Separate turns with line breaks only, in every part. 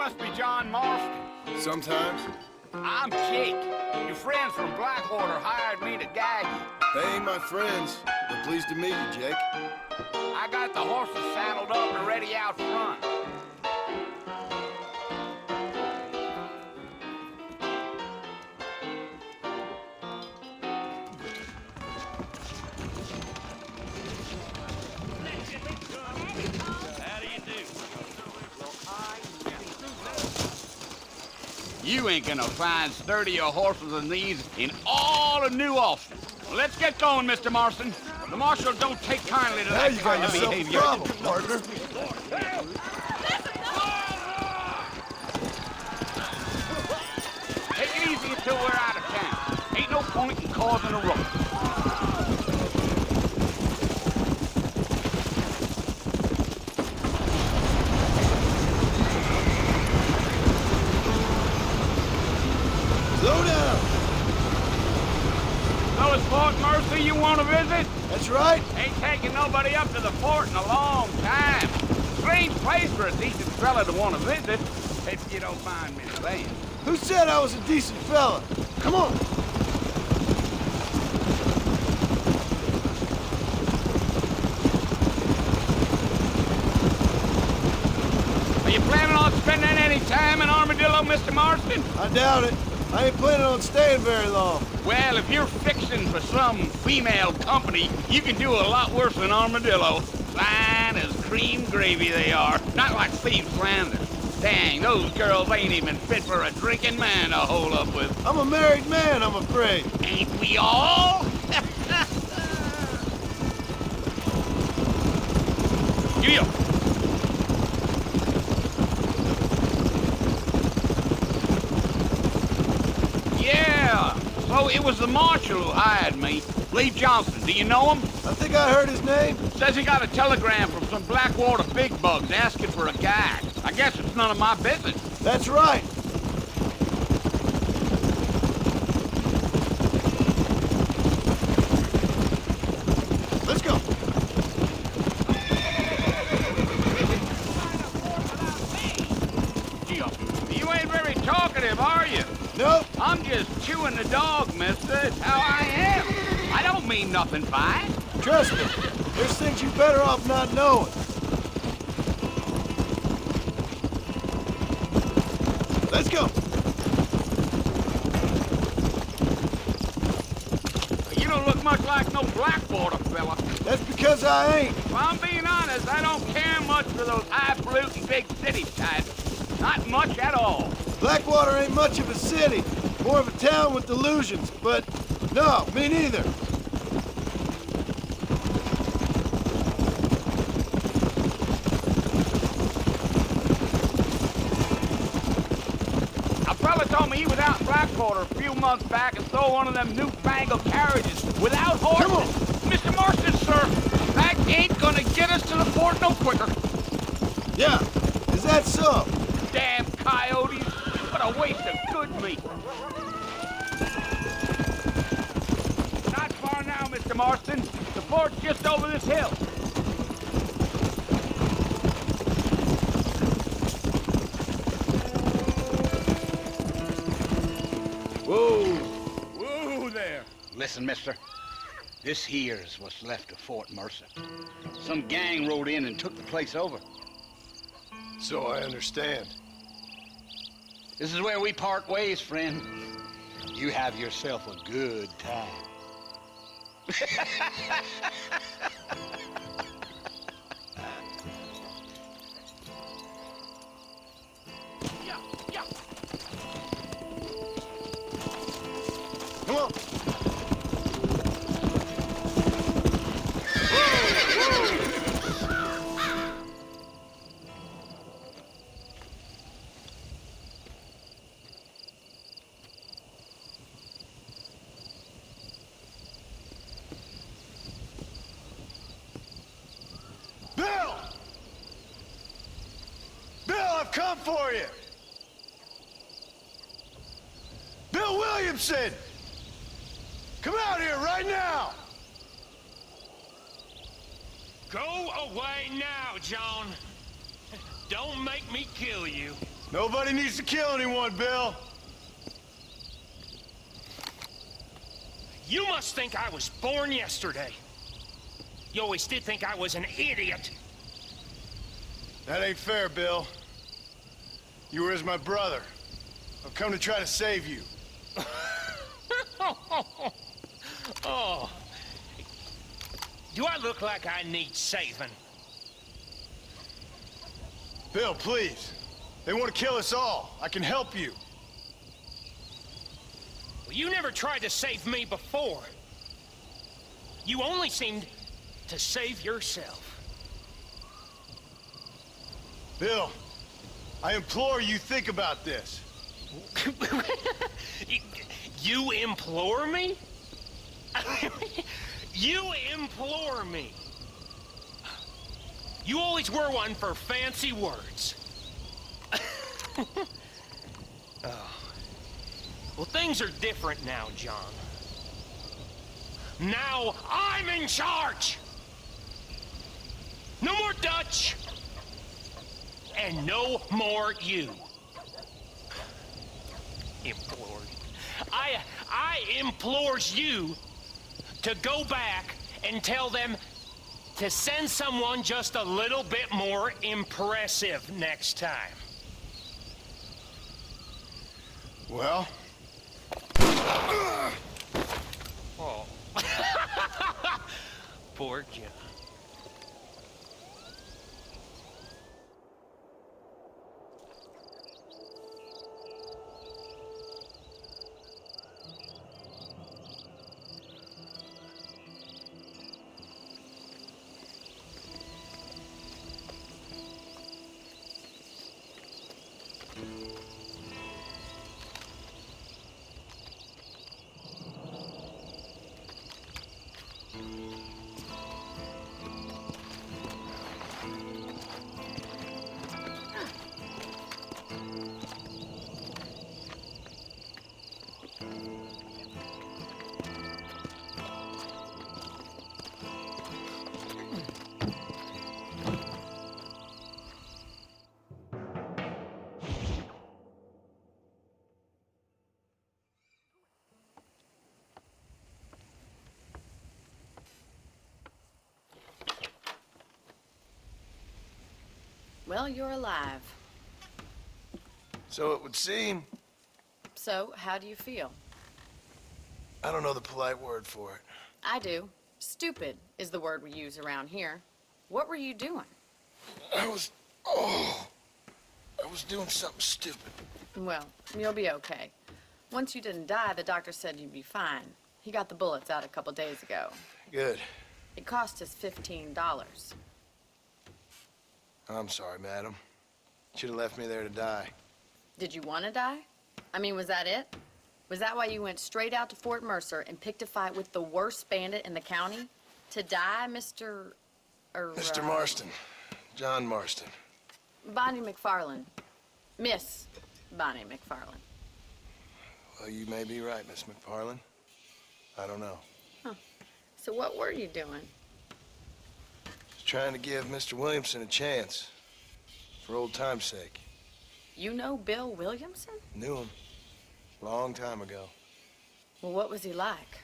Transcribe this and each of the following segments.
must be John Marston.
Sometimes.
I'm Jake. Your friends from Blackwater hired me to guide you.
They ain't my friends, but pleased to meet you, Jake.
I got the horses saddled up and ready out front. You ain't gonna find sturdier horses than these in all of New Austin. Well, let's get going, Mr. Marston. The marshal don't take kindly to that kind of behavior.
Problem, partner.
Take it easy until we're out of town. Ain't no point in causing a ruckus.
Slow down.
So it's Fort Mercy you want to visit?
That's right.
Ain't taking nobody up to the fort in a long time. Strange place for a decent fella to want to visit, if you don't mind me saying.
Who said I was a decent fella? Come on.
Are you planning on spending any time in Armadillo, Mr. Marston?
I doubt it. I ain't planning on staying very long.
Well, if you're fixing for some female company, you can do a lot worse than Armadillo. Fine as cream gravy they are. Not like Steve Flanders. Dang, those girls ain't even fit for a drinking man to hole up with.
I'm a married man, I'm afraid.
Ain't we all? Giddy up. Yeah, so it was the marshal who hired me. Lee Johnson, do you know him?
I think I heard his name.
Says he got a telegram from some Blackwater big bugs asking for a guide. I guess it's none of my business.
That's right. Let's go.
You ain't very talkative, are you?
Nope.
I'm just chewing the dog, mister. It's how I am. I don't mean nothing by it.
Trust me. There's things you better off not knowing. Let's go.
You don't look much like no Blackwater fella.
That's because I ain't.
If I'm being honest, I don't care much for those highfalutin big city types. Not much at all.
Blackwater ain't much of a city. More of a town with delusions, but no, me neither.
A fella told me he was out in Blackwater a few months back and stole one of them newfangled carriages without horses.
Come on.
Mr. Marston, sir, that ain't gonna get us to the fort no quicker.
Yeah, is that so?
Damn coyotes. What a waste of good meat. Not far now, Mr. Marston. The fort's just over this hill.
Whoa.
Whoa there. Listen, mister. This here's what's left of Fort Mercer. Some gang rode in and took the place over.
So I understand.
This is where we part ways, friend. You have yourself a good time.
Come on. Bill! Bill, I've come for you! Bill Williamson! Come out here right now!
Go away now, John. Don't make me kill you.
Nobody needs to kill anyone, Bill.
You must think I was born yesterday. You always did think I was an idiot.
That ain't fair, Bill. You were as my brother. I've come to try to save you.
Oh. Do I look like I need saving?
Bill, please. They want to kill us all. I can help you.
Well, you never tried to save me before. You only seemed to save yourself.
Bill, I implore you, think about this.
You implore me? You implore me. You always were one for fancy words. Oh. Well, things are different now, John. Now I'm in charge! No more Dutch! And no more you. Implored. I implores you to go back and tell them to send someone just a little bit more impressive next time.
Well?
Oh. Poor John.
Well, you're alive.
So it would seem.
So, how do you feel?
I don't know the polite word for it.
I do. Stupid is the word we use around here. What were you doing?
I was doing something stupid.
Well, you'll be okay. Once you didn't die, the doctor said you'd be fine. He got the bullets out a couple days ago.
Good.
It cost us $15.
I'm sorry, madam. Should have left me there to die.
Did you want to die? I mean, was that it? Was that why you went straight out to Fort Mercer and picked a fight with the worst bandit in the county? To die, Mr.
Mr. Marston. John Marston.
Bonnie McFarland. Miss Bonnie McFarland.
Well, you may be right, Miss McFarland. I don't know.
Huh. So what were you doing?
Just trying to give Mr. Williamson a chance. For old time's sake.
You know Bill Williamson?
Knew him. Long time ago.
Well, what was he like?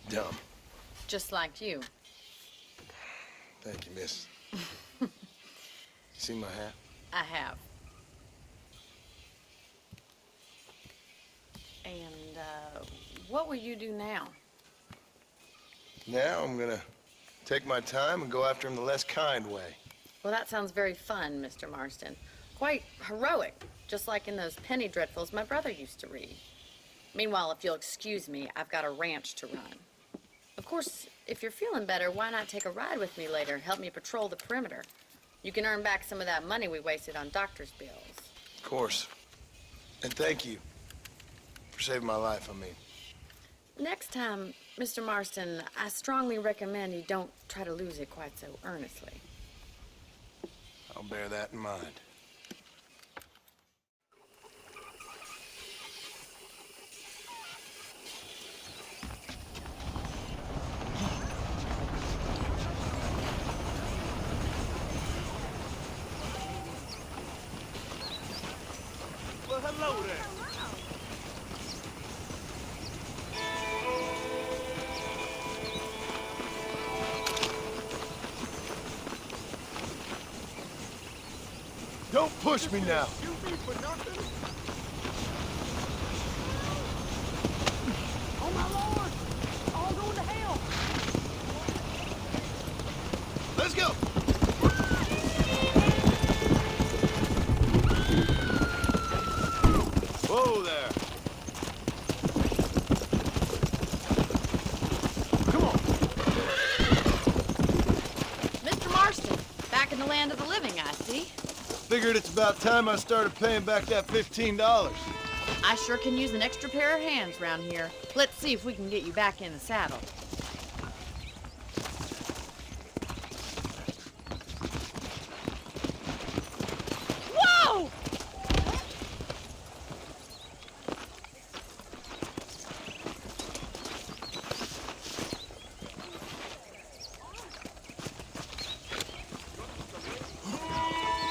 Dumb.
Just like you.
Thank you, miss. You see my hat?
I have. And, what will you do now?
Now I'm gonna take my time and go after him the less kind way.
Well, that sounds very fun, Mr. Marston. Quite heroic, just like in those penny dreadfuls my brother used to read. Meanwhile, if you'll excuse me, I've got a ranch to run. Of course, if you're feeling better, why not take a ride with me later? Help me patrol the perimeter. You can earn back some of that money we wasted on doctor's bills.
Of course. And thank you for saving my life, I mean.
Next time, Mr. Marston, I strongly recommend you don't try to lose it quite so earnestly.
I'll bear that in mind. Don't push me now.
Oh my lord! All going to hell!
Let's go. Whoa there. Come on.
Mr. Marston, back in the land of the living, I see.
Figured it's about time I started paying back that $15.
I sure can use an extra pair of hands around here. Let's see if we can get you back in the saddle. Whoa!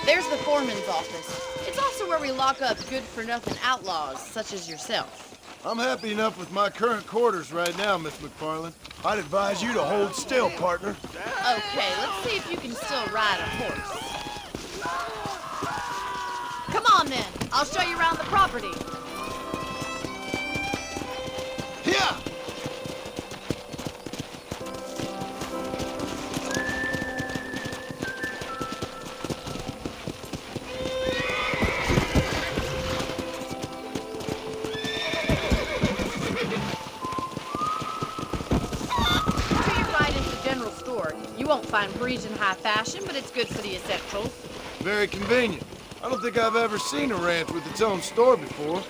There's the foreman's office. It's also where we lock up good-for-nothing outlaws, such as yourself.
I'm happy enough with my current quarters right now, Miss McFarland. I'd advise you to hold still, partner.
Okay, let's see if you can still ride a horse. Come on, then. I'll show you around the property.
Here!
You won't find Parisian high fashion, but it's good for the essentials.
Very convenient. I don't think I've ever seen a ranch with its own store before.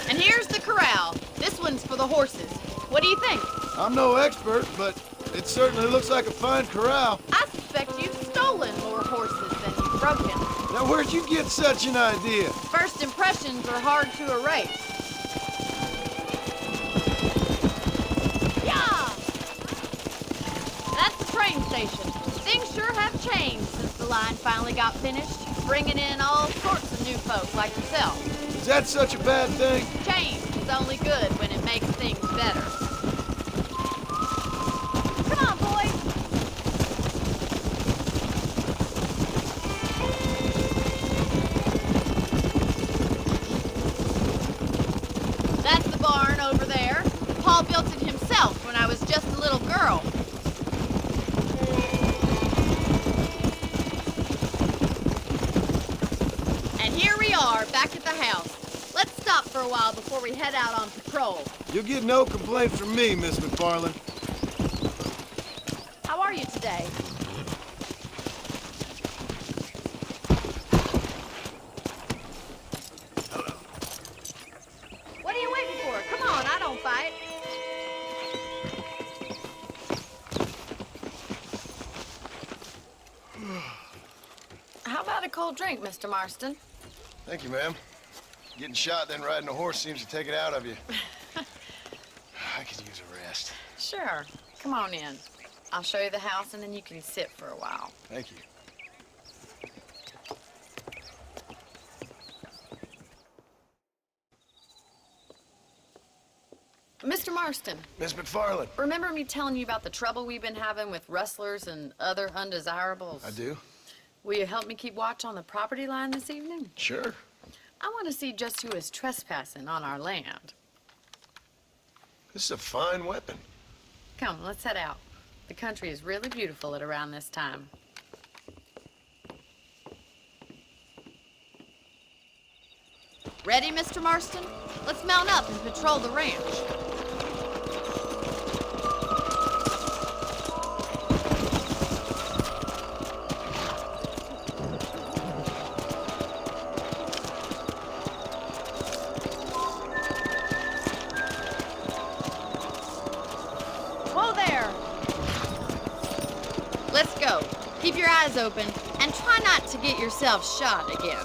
And here's the corral. This one's for the horses. What do you think?
I'm no expert, but it certainly looks like a fine corral.
I suspect you've stolen more horses than you've broken.
Now, where'd you get such an idea?
First impressions are hard to erase. Yeah! That's the train station. Things sure have changed since the line finally got finished, bringing in all sorts of new folk like yourself.
Is that such a bad thing?
Change is only good when it makes things better. Come on, boys! That's the barn over there. Paul built it himself when I was just a little girl. And here we are, back at the house. Let's stop for a while before we head out on patrol.
You'll get no complaints from me, Miss McFarland.
How are you today? What are you waiting for? Come on, I don't fight. How about a cold drink, Mr. Marston?
Thank you, ma'am. Getting shot, then riding a horse seems to take it out of you. I could use a rest.
Sure. Come on in. I'll show you the house, and then you can sit for a while.
Thank you.
Mr. Marston,
Miss McFarland.
remember me telling you about the trouble we've been having with rustlers and other undesirables?
I do?
Will you help me keep watch on the property line this evening?
Sure.
I want to see just who is trespassing on our land.
This is a fine weapon.
Come, let's head out. The country is really beautiful at around this time. Ready, Mr. Marston? Let's mount up and patrol the ranch. Whoa there! Let's go. Keep your eyes open and try not to get yourself shot again.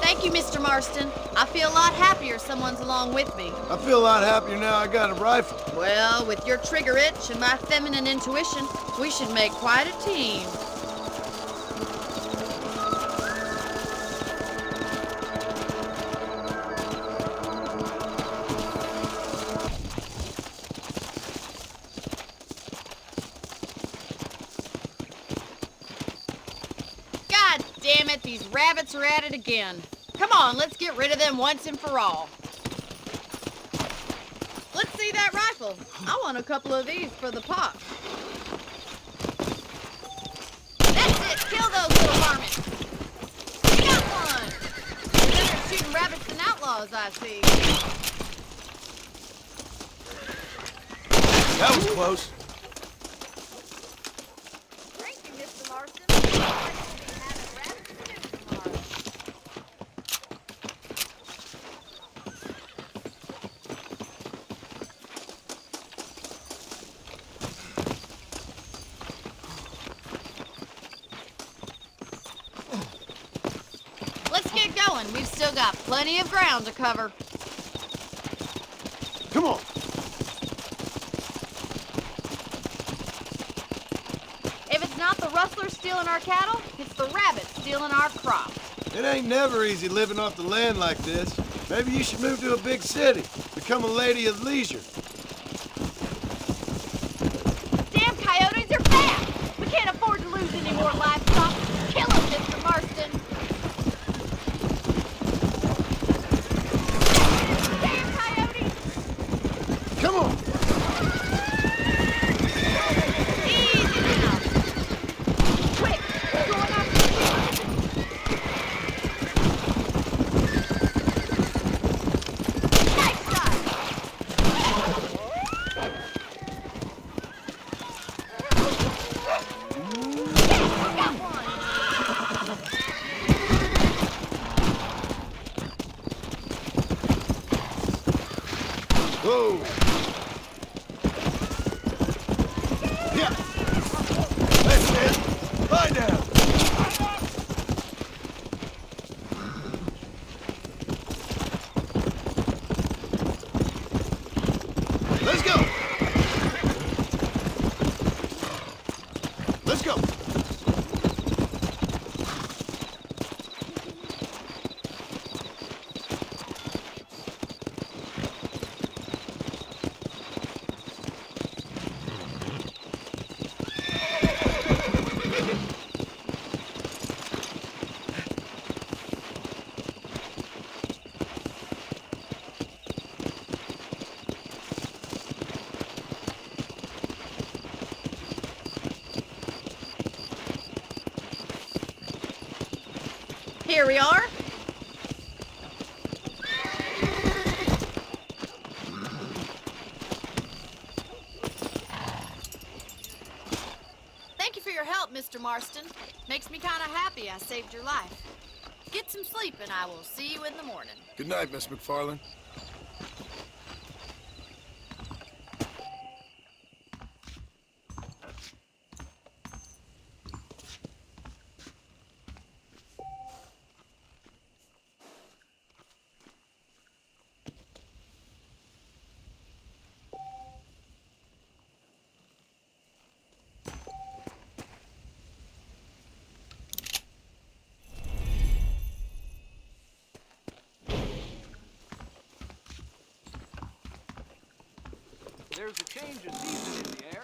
Thank you, Mr. Marston. I feel a lot happier someone's along with me.
I feel a lot happier now I got a rifle.
Well, with your trigger itch and my feminine intuition, we should make quite a team. these rabbits are at it again. Come on, let's get rid of them once and for all. Let's see that rifle. I want a couple of these for the pop. That's it, kill those little varmints. We got one. You're better at shooting rabbits than outlaws, I see.
That was close.
Thank you, Mr. Marston. I like to be having rabbits too tomorrow. Let's get going. We've still got plenty of ground to cover.
Come on.
If it's not the rustlers stealing our cattle, it's the rabbits stealing our crops.
It ain't never easy living off the land like this. Maybe you should move to a big city. Become a lady of leisure.
Damn coyotes are back! We can't afford to lose any more livestock. Kill them, Mr. Marston. Damn coyotes!
Come on.
Easy now. Quick, we're going after the deer. Nice shot! Yes, got one!
Whoa. Yeah. That's it. Lie down. Let's go. Let's go.
Here we are. Thank you for your help, Mr. Marston. Makes me kind of happy I saved your life. Get some sleep and I will see you in the morning.
Good night, Miss McFarlane.
There's a change of season in the air.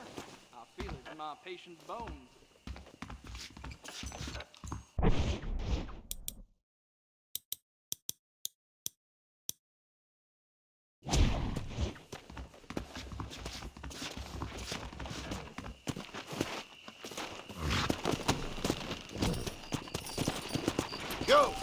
I feel it in my patient's bones.
Go.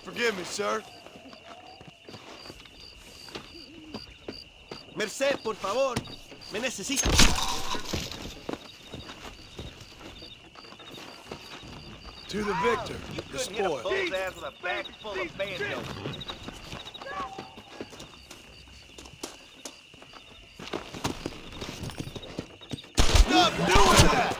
Forgive me, sir.
Merced, por favor. Me necesito.
To the victor,
You
the
couldn't hit a
spoil.
bull's ass with a bag full of banjos.
Stop doing that!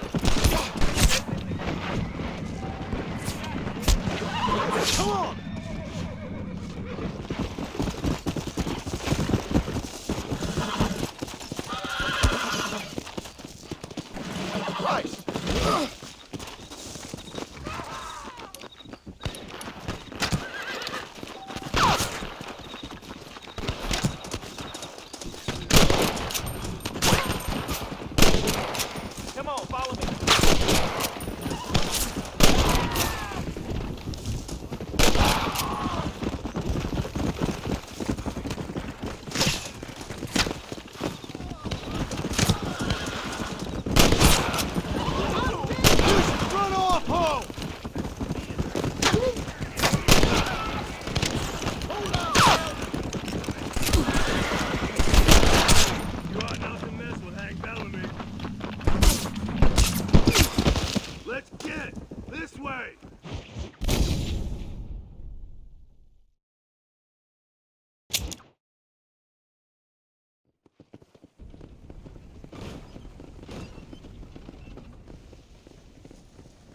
Hey!